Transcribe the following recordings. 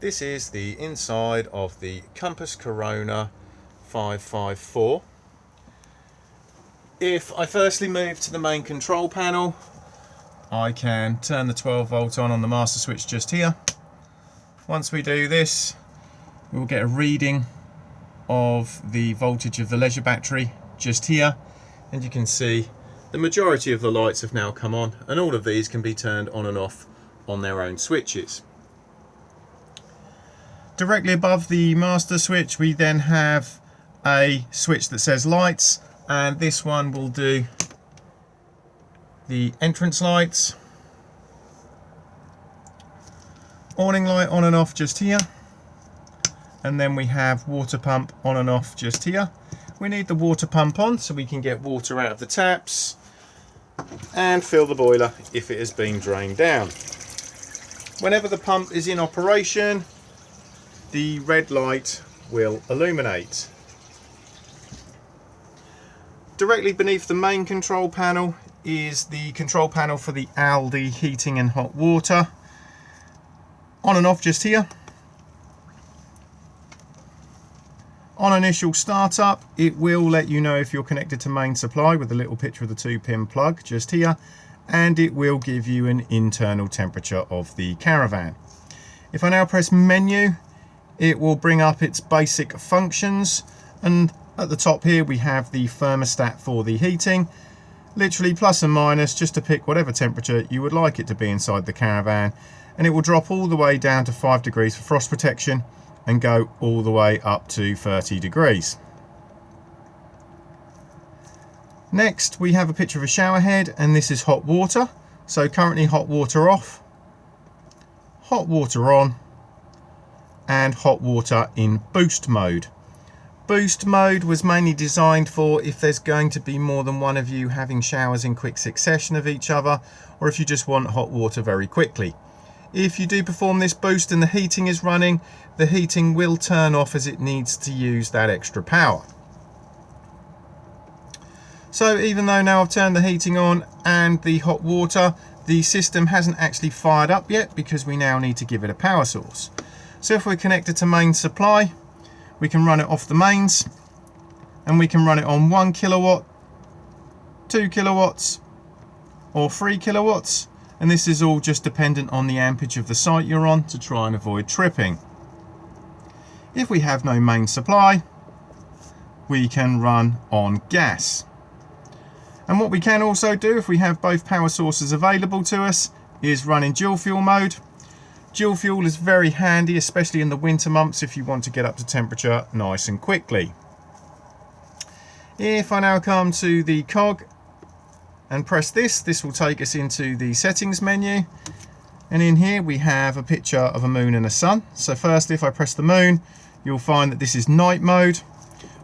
This is the inside of the Compass Corona 554. If I firstly move to the main control panel, I can turn the 12 volt on the master switch just here. Once we do this, we'll get a reading of the voltage of the leisure battery just here, and you can see the majority of the lights have now come on, and all of these can be turned on and off on their own switches. Directly above the master switch we then have a switch that says lights, and this one will do the entrance lights, awning light on and off just here, and then we have water pump on and off just here. We need the water pump on so we can get water out of the taps and fill the boiler if it has been drained down. Whenever the pump is in operation, the red light will illuminate. Directly beneath the main control panel is the control panel for the Aldi heating and hot water. On and off just here. On initial startup, it will let you know if you're connected to main supply with a little picture of the 2-pin plug just here, and it will give you an internal temperature of the caravan. If I now press menu, it will bring up its basic functions, and at the top here we have the thermostat for the heating, literally plus and minus just to pick whatever temperature you would like it to be inside the caravan, and it will drop all the way down to 5 degrees for frost protection and go all the way up to 30 degrees. Next we have a picture of a shower head, and this is hot water. So currently hot water off, hot water on, and hot water in boost mode. Boost mode was mainly designed for if there's going to be more than one of you having showers in quick succession of each other, or if you just want hot water very quickly. If you do perform this boost and the heating is running, the heating will turn off as it needs to use that extra power. So even though now I've turned the heating on and the hot water, the system hasn't actually fired up yet because we now need to give it a power source. So if we're connected to main supply, we can run it off the mains, and we can run it on 1 kilowatt, 2 kilowatts, or 3 kilowatts. And this is all just dependent on the ampage of the site you're on to try and avoid tripping. If we have no main supply, we can run on gas. And what we can also do if we have both power sources available to us is run in dual fuel mode. Dual fuel is very handy, especially in the winter months if you want to get up to temperature nice and quickly. If I now come to the cog and press this will take us into the settings menu, and in here we have a picture of a moon and a sun. So firstly, if I press the moon, you'll find that this is night mode.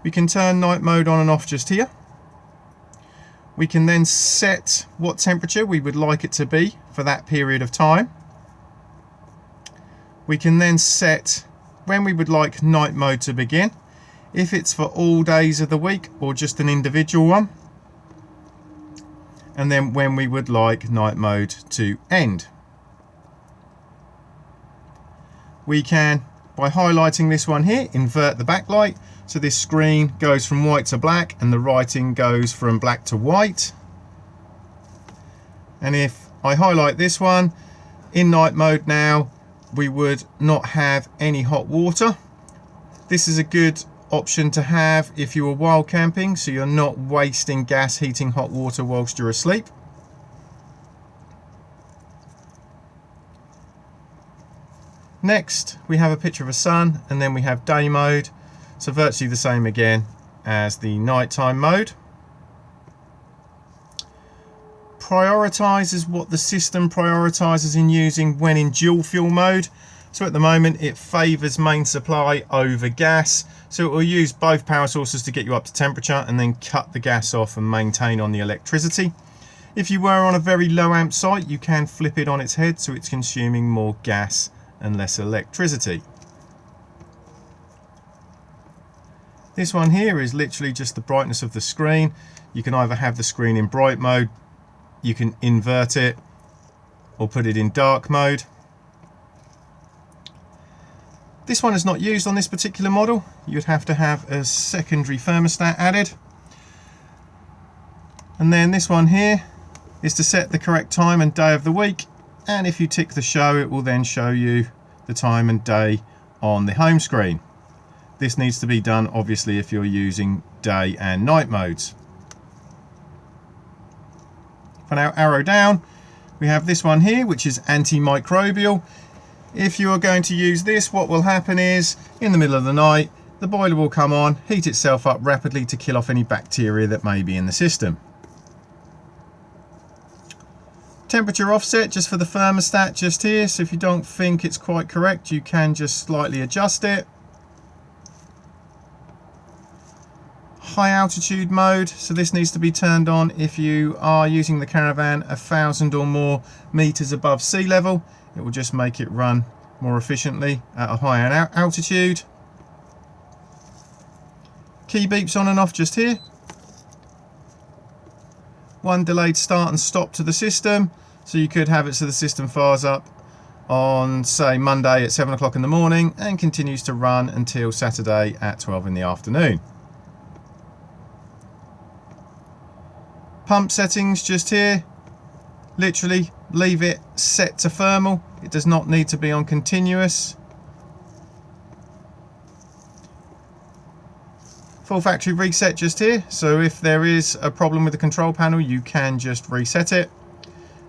We can turn night mode on and off just here. We can then set what temperature we would like it to be for that period of time. We can then set when we would like night mode to begin, if it's for all days of the week or just an individual one, and then when we would like night mode to end. We can, by highlighting this one here, invert the backlight, so this screen goes from white to black and the writing goes from black to white. And if I highlight this one, in night mode now, we would not have any hot water. This is a good option to have if you are wild camping, so you're not wasting gas heating hot water whilst you're asleep. Next we have a picture of a sun, and then we have day mode, so virtually the same again as the nighttime mode. Prioritize is what the system prioritizes in using when in dual fuel mode. So at the moment it favors main supply over gas, so it will use both power sources to get you up to temperature and then cut the gas off and maintain on the electricity. If you were on a very low amp site, you can flip it on its head so it's consuming more gas and less electricity. This one here is literally just the brightness of the screen. You can either have the screen in bright mode, you can invert it, or put it in dark mode. This one is not used on this particular model. You'd have to have a secondary thermostat added. And then this one here is to set the correct time and day of the week, and if you tick the show, it will then show you the time and day on the home screen. This needs to be done obviously if you're using day and night modes. If I now arrow down, we have this one here, which is antimicrobial. If you are going to use this, what will happen is in the middle of the night the boiler will come on, heat itself up rapidly to kill off any bacteria that may be in the system. Temperature offset just for the thermostat just here, so if you don't think it's quite correct you can just slightly adjust it. High altitude mode, so this needs to be turned on if you are using the caravan 1,000 or more meters above sea level. It will just make it run more efficiently at a higher altitude. Key beeps on and off just here. One delayed start and stop to the system, so you could have it so the system fires up on say Monday at 7 o'clock in the morning and continues to run until Saturday at 12 in the afternoon. Pump settings just here, literally leave it set to thermal, it does not need to be on continuous. Full factory reset just here, so if there is a problem with the control panel you can just reset it.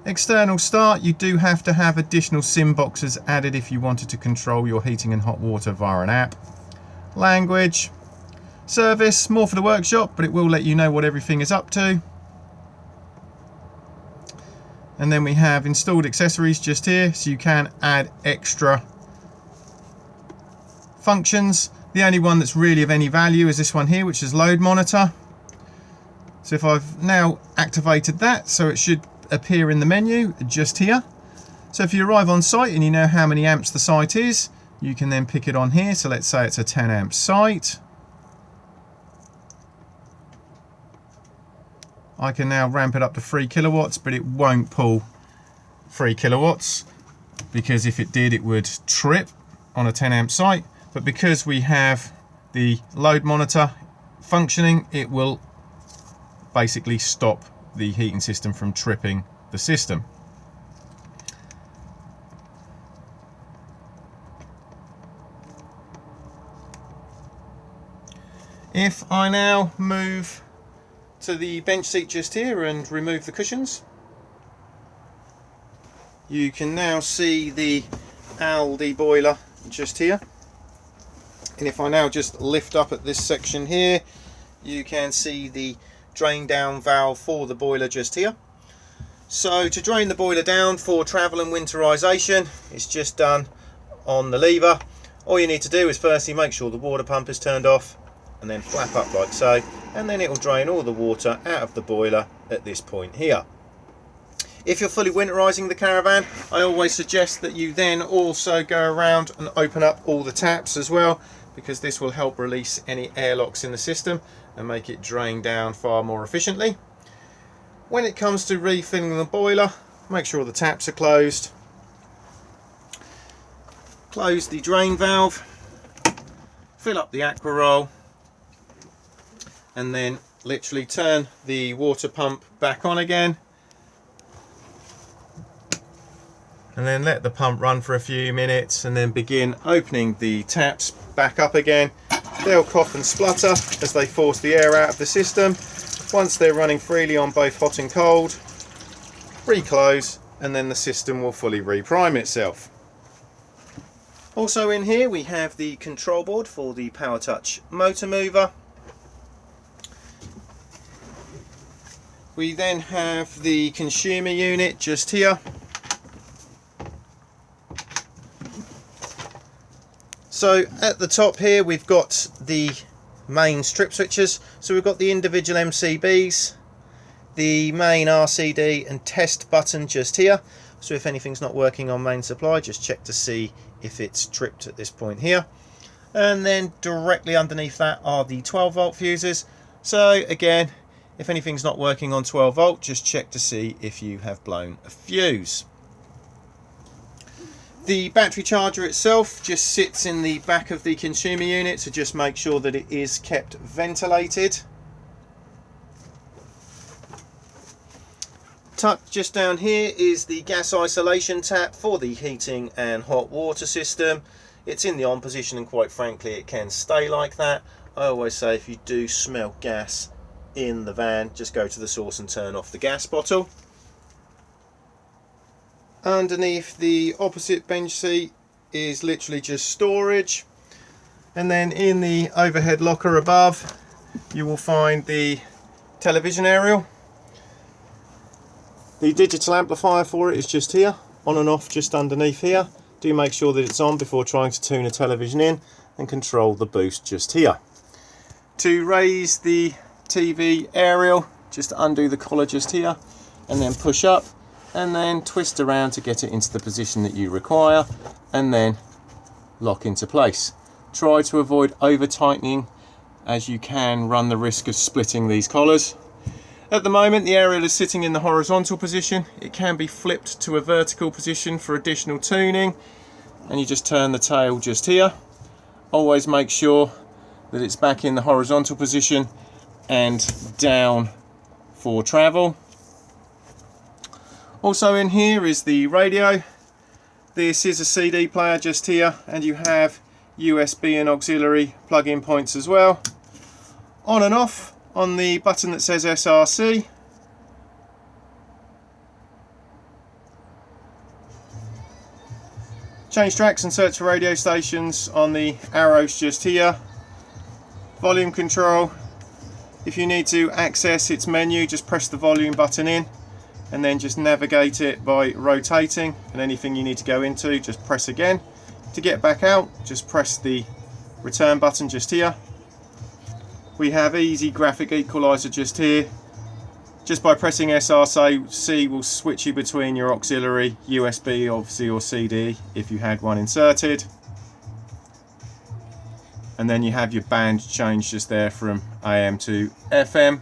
External start, you do have to have additional SIM boxes added if you wanted to control your heating and hot water via an app. Language, service, more for the workshop, but it will let you know what everything is up to. And then we have installed accessories just here, so you can add extra functions. The only one that's really of any value is this one here, which is load monitor. So if I've now activated that, so it should appear in the menu just here. So if you arrive on site and you know how many amps the site is, you can then pick it on here. So let's say it's a 10 amp site. I can now ramp it up to 3 kilowatts, but it won't pull 3 kilowatts because if it did, it would trip on a 10 amp site. But because we have the load monitor functioning, it will basically stop the heating system from tripping the system. If I now move to the bench seat just here and remove the cushions, you can now see the Aldi boiler just here. And if I now just lift up at this section here, you can see the drain down valve for the boiler just here. So to drain the boiler down for travel and winterization, it's just done on the lever. All you need to do is firstly make sure the water pump is turned off and then flap up like so, and then it will drain all the water out of the boiler at this point here. If you're fully winterizing the caravan, I always suggest that you then also go around and open up all the taps as well, because this will help release any airlocks in the system and make it drain down far more efficiently. When it comes to refilling the boiler, make sure the taps are closed. Close the drain valve, fill up the aqua roll, and then literally turn the water pump back on again, and then let the pump run for a few minutes and then begin opening the taps back up again. They'll cough and splutter as they force the air out of the system. Once they're running freely on both hot and cold, reclose, and then the system will fully reprime itself. Also in here we have the control board for the PowerTouch motor mover. We then have the consumer unit just here. So at the top here we've got the main strip switches. So we've got the individual MCBs, the main RCD and test button just here. So if anything's not working on main supply, just check to see if it's tripped at this point here. And then directly underneath that are the 12 volt fuses. So again, if anything's not working on 12 volt, just check to see if you have blown a fuse. The battery charger itself just sits in the back of the consumer unit, so just make sure that it is kept ventilated. Tucked just down here is the gas isolation tap for the heating and hot water system. It's in the on position, and quite frankly it can stay like that. I always say if you do smell gas in the van, just go to the source and turn off the gas bottle. Underneath the opposite bench seat is literally just storage, and then in the overhead locker above you will find the television aerial. The digital amplifier for it is just here, on and off just underneath here. Do make sure that it's on before trying to tune a television in, and control the boost just here. To raise the TV aerial, just undo the collar just here and then push up, and then twist around to get it into the position that you require, and then lock into place. Try to avoid over tightening, as you can run the risk of splitting these collars. At the moment the aerial is sitting in the horizontal position. It can be flipped to a vertical position for additional tuning, and you just turn the tail just here. Always make sure that it's back in the horizontal position and down for travel. Also in here is the radio. This is a CD player just here, and you have USB and auxiliary plug-in points as well. On and off on the button that says SRC. Change tracks and search for radio stations on the arrows just here. Volume control. If you need to access its menu, just press the volume button in, and then just navigate it by rotating, and anything you need to go into, just press again. To get back out, just press the return button just here. We have easy graphic equalizer just here. Just by pressing SRC will switch you between your auxiliary, USB obviously, or CD if you had one inserted. And then you have your band change just there from AM to FM.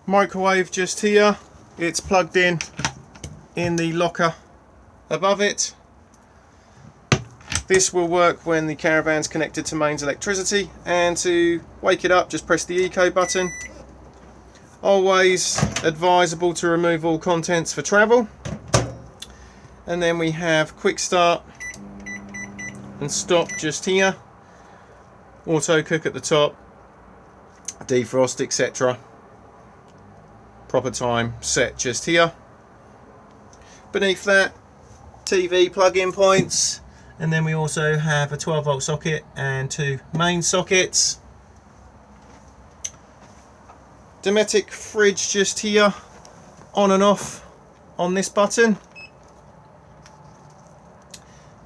Microwave just here. It's plugged in the locker above it. This will work when the caravan's connected to mains electricity, and to wake it up just press the eco button. Always advisable to remove all contents for travel. And then we have quick start and stop just here. Auto cook at the top, defrost, etc. Proper time set just here. Beneath that, TV plug-in points, and then we also have a 12-volt socket and two main sockets. Dometic fridge just here, on and off on this button.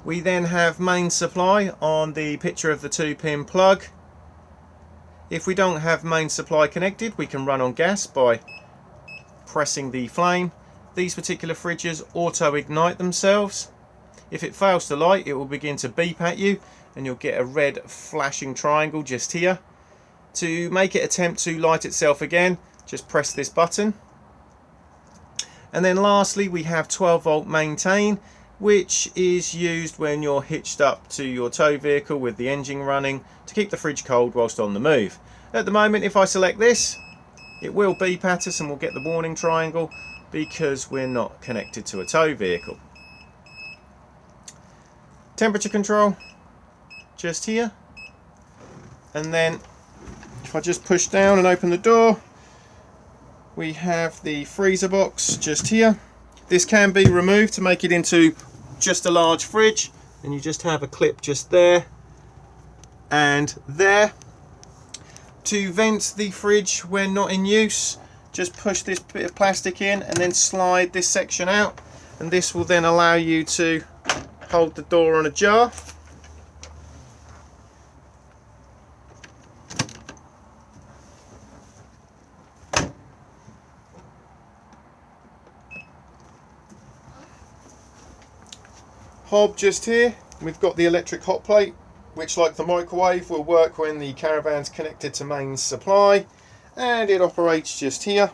We then have main supply on the picture of the 2-pin plug. If we don't have main supply connected, we can run on gas by pressing the flame. These particular fridges auto-ignite themselves. If it fails to light, it will begin to beep at you, and you'll get a red flashing triangle just here. To make it attempt to light itself again, just press this button. And then lastly, we have 12-volt maintain, which is used when you're hitched up to your tow vehicle with the engine running to keep the fridge cold whilst on the move. At the moment, if I select this, it will beep at us and we'll get the warning triangle because we're not connected to a tow vehicle. Temperature control just here, and then if I just push down and open the door, we have the freezer box just here. This can be removed to make it into just a large fridge, and you just have a clip just there and there. To vent the fridge when not in use, just push this bit of plastic in and then slide this section out, and this will then allow you to hold the door on ajar. Hob just here, we've got the electric hot plate, which, like the microwave, will work when the caravan's connected to mains supply. and it operates just here,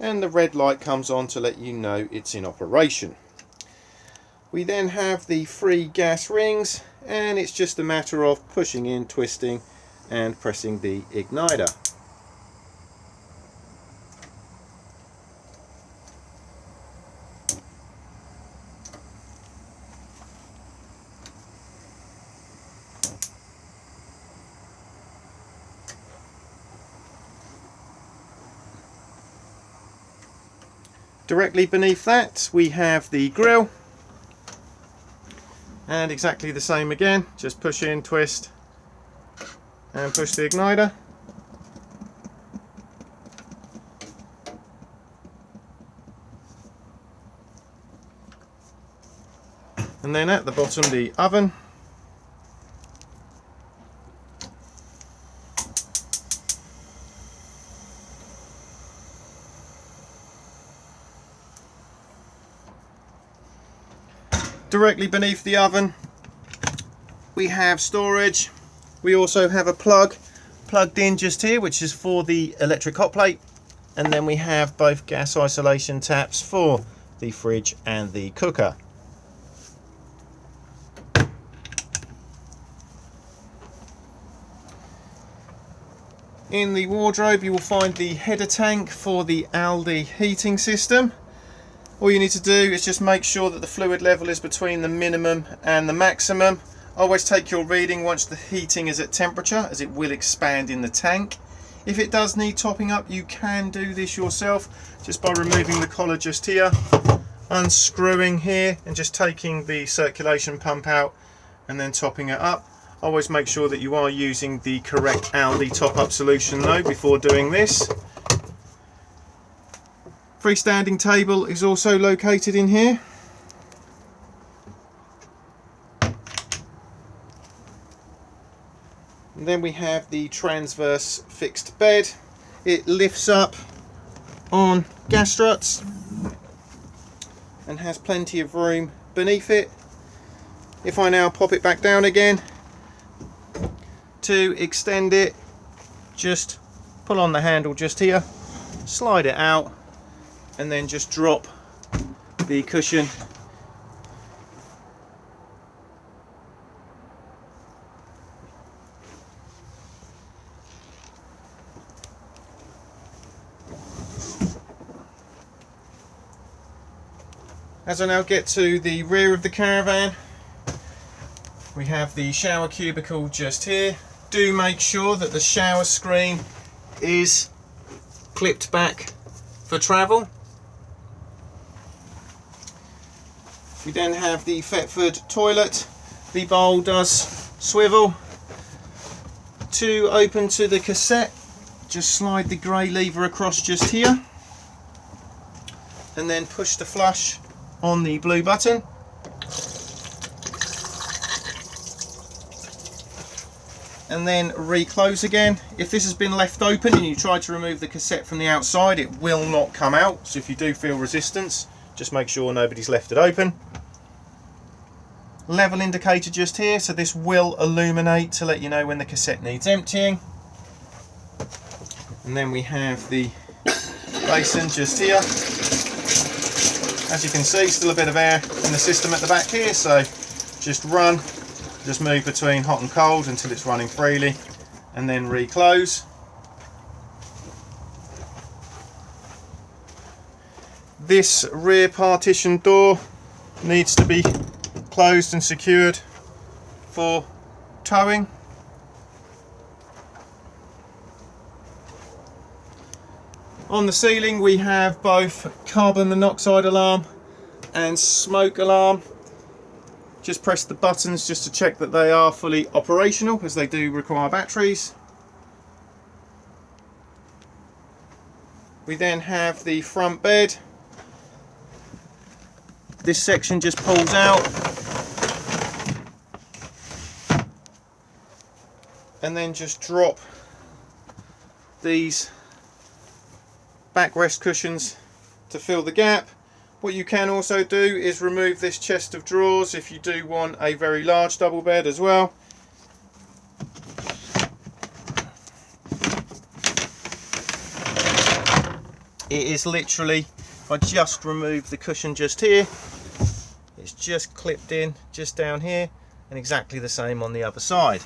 and the red light comes on to let you know it's in operation. We then have the 3 gas rings, and it's just a matter of pushing in, twisting and pressing the igniter. Directly beneath that we have the grill, and exactly the same again, just push in, twist and push the igniter. And then at the bottom the oven. Directly beneath the oven we have storage. We also have a plug plugged in just here, which is for the electric hot plate, and then we have both gas isolation taps for the fridge and the cooker. In the wardrobe you will find the header tank for the Aldi heating system. All you need to do is just make sure that the fluid level is between the minimum and the maximum. Always take your reading once the heating is at temperature, as it will expand in the tank. If it does need topping up, you can do this yourself just by removing the collar just here, unscrewing here and just taking the circulation pump out and then topping it up. Always make sure that you are using the correct Aldi top-up solution though before doing this. Freestanding table is also located in here. And then we have the transverse fixed bed. It lifts up on gas struts and has plenty of room beneath it. If I now pop it back down again, to extend it, just pull on the handle just here, slide it out, and then just drop the cushion as I now get to the rear of the caravan. We have the shower cubicle just here. Do make sure that the shower screen is clipped back for travel. We then have the Thetford toilet. The bowl does swivel. To open to the cassette, just slide the grey lever across just here and then push the flush on the blue button. And then reclose again. If this has been left open and you try to remove the cassette from the outside, it will not come out. So if you do feel resistance, just make sure nobody's left it open. Level indicator just here, so this will illuminate to let you know when the cassette needs emptying. And then we have the basin just here. As you can see, still a bit of air in the system at the back here, so just move between hot and cold until it's running freely, and then reclose. This rear partition door needs to be closed and secured for towing. On the ceiling we have both carbon monoxide alarm and smoke alarm. Just press the buttons just to check that they are fully operational, as they do require batteries. We then have the front bed. This section just pulls out and then just drop these backrest cushions to fill the gap. What you can also do is remove this chest of drawers if you do want a very large double bed as well. it is literally, if I just remove the cushion just here, it's just clipped in just down here, and exactly the same on the other side.